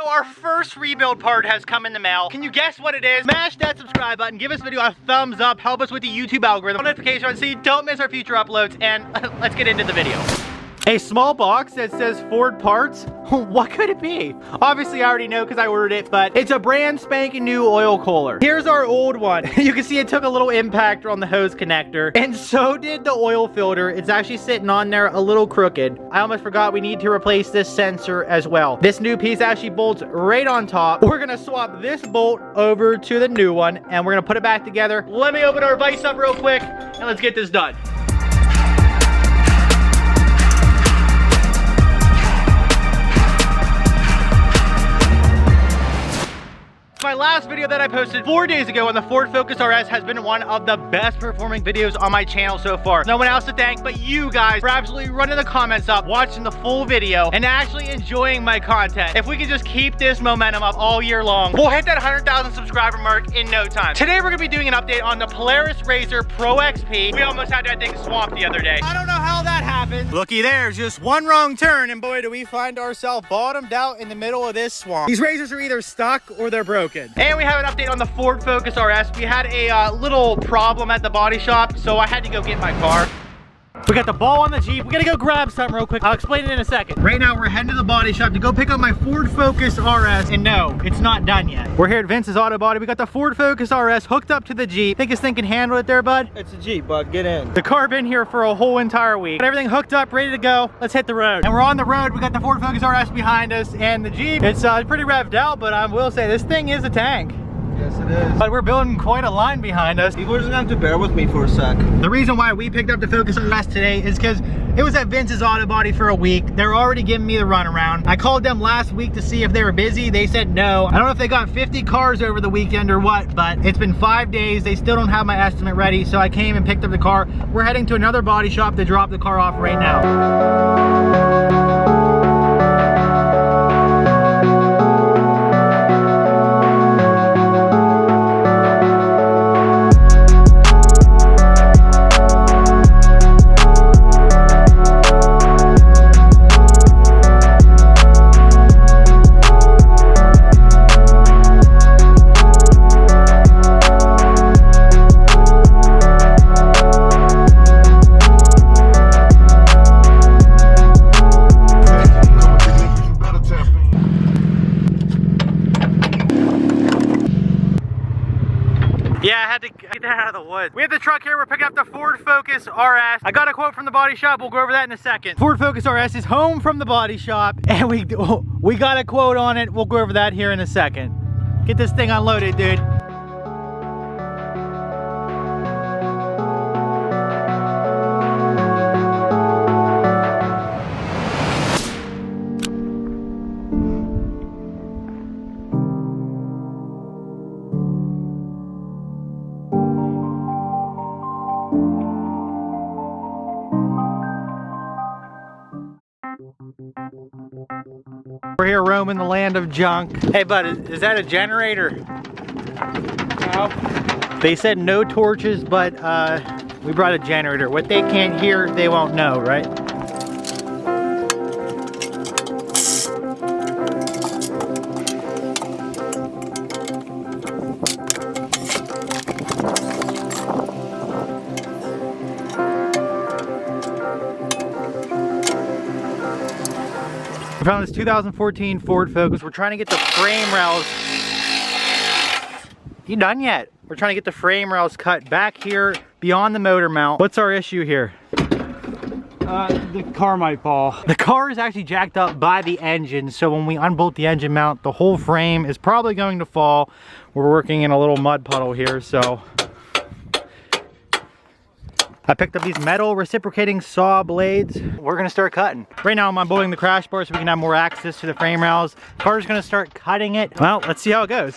So our first rebuild part has come in the mail. Can you guess what it is? Smash that subscribe button, give this video a thumbs up, help us with the YouTube algorithm, notification so you don't miss our future uploads, and let's get into the video. A small box that says Ford parts. What could it be? Obviously I already know because I ordered it, but it's a brand spanking new oil cooler. Here's our old one. You can see it took a little impact on the hose connector, and so did the oil filter. It's actually sitting on there a little crooked. I almost forgot we need to replace this sensor as well. This new piece actually bolts right on top. We're gonna swap this bolt over to the new one, and we're gonna put it back together. Let me open our vise up real quick, and let's get this done. My last video that I posted 4 days ago on the Ford Focus RS has been one of the best performing videos on my channel so far. No one else to thank but you guys for absolutely running the comments up, watching the full video, and actually enjoying my content. If we can just keep this momentum up all year long, we'll hit that 100,000 subscriber mark in no time. Today we're gonna be doing an update on the Polaris Razer Pro XP. We almost had that thing swamped the other day. I don't know how that happened. Looky there, just one wrong turn, and boy do we find ourselves bottomed out in the middle of this swamp. These Razers are either stuck or they're broken. And we have an update on the Ford Focus RS. We had a little problem at the body shop, so I had to go get my car. We got the ball on the Jeep. We gotta go grab something real quick. I'll explain it in a second. Right now, we're heading to the body shop to go pick up my Ford Focus RS. And no, it's not done yet. We're here at Vince's Auto Body. We got the Ford Focus RS hooked up to the Jeep. Think this thing can handle it there, bud? It's a Jeep, bud. Get in. The car been here for a whole entire week. Got everything hooked up, ready to go. Let's hit the road. And we're on the road. We got the Ford Focus RS behind us and the Jeep. It's pretty revved out, but I will say this thing is a tank. Yes, it is. But we're building quite a line behind us. You're just gonna have to bear with me for a sec. The reason why we picked up the Focus RS today is because it was at Vince's Auto Body for a week. They're already giving me the runaround. I called them last week to see if they were busy. They said no. I don't know if they got 50 cars over the weekend or what, but it's been 5 days. They still don't have my estimate ready, so I came and picked up the car. We're heading to another body shop to drop the car off right now. Yeah, I had to get that out of the woods. We have the truck here. We're picking up the Ford Focus RS. I got a quote from the body shop. We'll go over that in a second. Ford Focus RS is home from the body shop, and we got a quote on it. We'll go over that here in a second. Get this thing unloaded, dude. We're here roaming the land of junk. Hey bud, is that a generator? No. They said no torches, but we brought a generator. What they can't hear, they won't know, right? We found this 2014 Ford Focus. We're trying to get the frame rails. You done yet? We're trying to get the frame rails cut back here beyond the motor mount. What's our issue here? The car might fall. The car is actually jacked up by the engine, so when we unbolt the engine mount, the whole frame is probably going to fall. We're working in a little mud puddle here, so I picked up these metal reciprocating saw blades. We're gonna start cutting. Right now I'm unbolting the crash bar so we can have more access to the frame rails. Carter's gonna start cutting it. Well, let's see how it goes.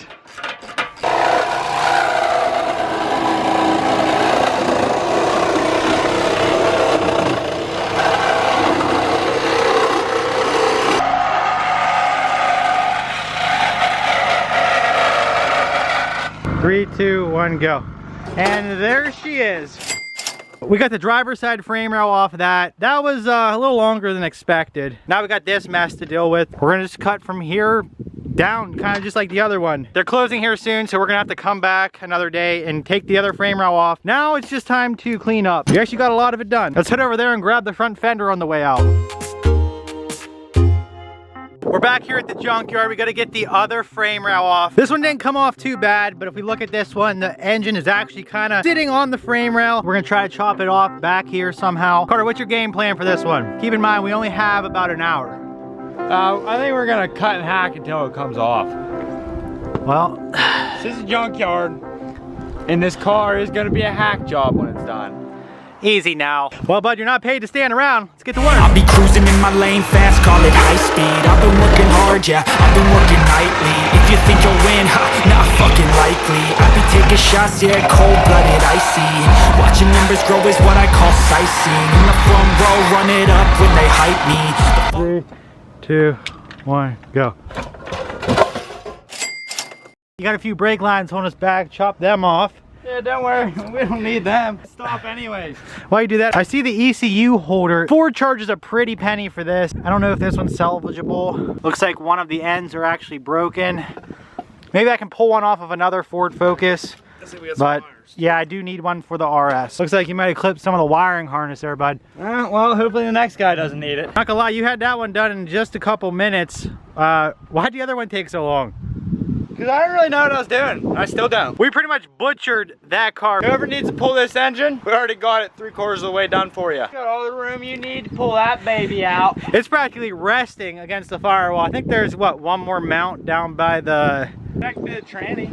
Three, two, one, go. And there she is. We got the driver's side frame rail off of that. That was a little longer than expected. Now we got this mess to deal with. We're gonna just cut from here down, kind of just like the other one. They're closing here soon, so we're gonna have to come back another day and take the other frame rail off. Now it's just time to clean up. We actually got a lot of it done. Let's head over there and grab the front fender on the way out. We're back here at the junkyard. We got to get the other frame rail off. This one didn't come off too bad, but if we look at this one, the engine is actually kind of sitting on the frame rail. We're gonna try to chop it off back here somehow. Carter, what's your game plan for this one? Keep in mind, we only have about an hour. I think we're gonna cut and hack until it comes off. Well, This is a junkyard, and this car is gonna be a hack job when it's done. easy now. Well, bud, you're not paid to stand around. Let's get to work. I'll be cruising in my lane fast, call it high speed. I've been working hard, yeah, I've been working nightly. If you think you'll win, ha, not fucking likely. I be taking shots, yeah, cold-blooded, icy. Watching numbers grow is what I call sightseeing. In the front row, run it up when they hype me. 3, 2, 1, go. You got a few brake lines holding us back. Chop them off. Yeah, don't worry, we don't need them. Stop anyways. While you do that, I see the ECU holder. Ford charges a pretty penny for this. I don't know if this one's salvageable. Looks like one of the ends are actually broken. Maybe I can pull one off of another Ford Focus. But yeah, I do need one for the RS. Looks like you might have clipped some of the wiring harness there, bud. Well, hopefully the next guy doesn't need it. Not gonna lie, you had that one done in just a couple minutes. Why'd the other one take so long? Because I didn't really know what I was doing. I still don't. We pretty much butchered that car. Whoever needs to pull this engine, we already got it 3/4 of the way done for you. Got all the room you need to pull that baby out. It's practically resting against the firewall. I think there's, what, one more mount down by the... Back to the tranny.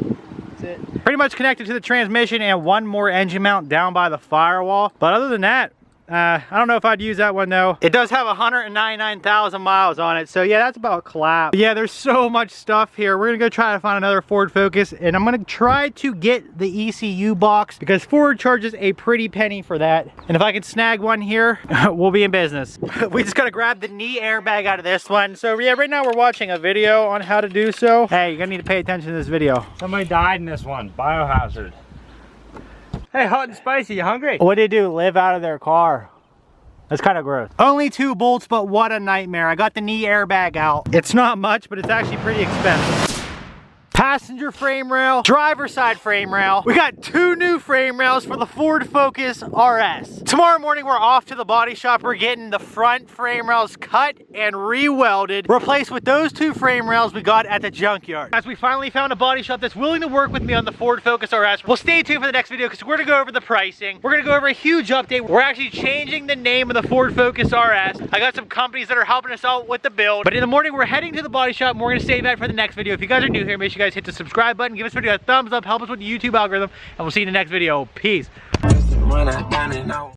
That's it. Pretty much connected to the transmission and one more engine mount down by the firewall. But other than that, I don't know if I'd use that one though. It does have 199,000 miles on it, so yeah, that's about collapse. Yeah, there's so much stuff here. We're gonna go try to find another Ford Focus, and I'm gonna try to get the ECU box because Ford charges a pretty penny for that. And if I can snag one here, we'll be in business. We just gotta grab the knee airbag out of this one. So yeah, right now we're watching a video on how to do so. Hey, you're gonna need to pay attention to this video. Somebody died in this one. Biohazard. Hey, hot and spicy, you hungry? What do they do? Live out of their car. That's kind of gross. Only 2 bolts, but what a nightmare. I got the knee airbag out. It's not much, but it's actually pretty expensive. Passenger frame rail, driver side frame rail. We got 2 new frame rails for the Ford Focus RS. Tomorrow morning, we're off to the body shop. We're getting the front frame rails cut and re-welded, replaced with those 2 frame rails we got at the junkyard. As we finally found a body shop that's willing to work with me on the Ford Focus RS. Well, stay tuned for the next video because we're gonna go over the pricing. We're gonna go over a huge update. We're actually changing the name of the Ford Focus RS. I got some companies that are helping us out with the build. But in the morning, we're heading to the body shop and we're gonna save that for the next video. If you guys are new here, make sure you guys hit the subscribe button, give this video a thumbs up, help us with the YouTube algorithm, and we'll see you in the next video. Peace.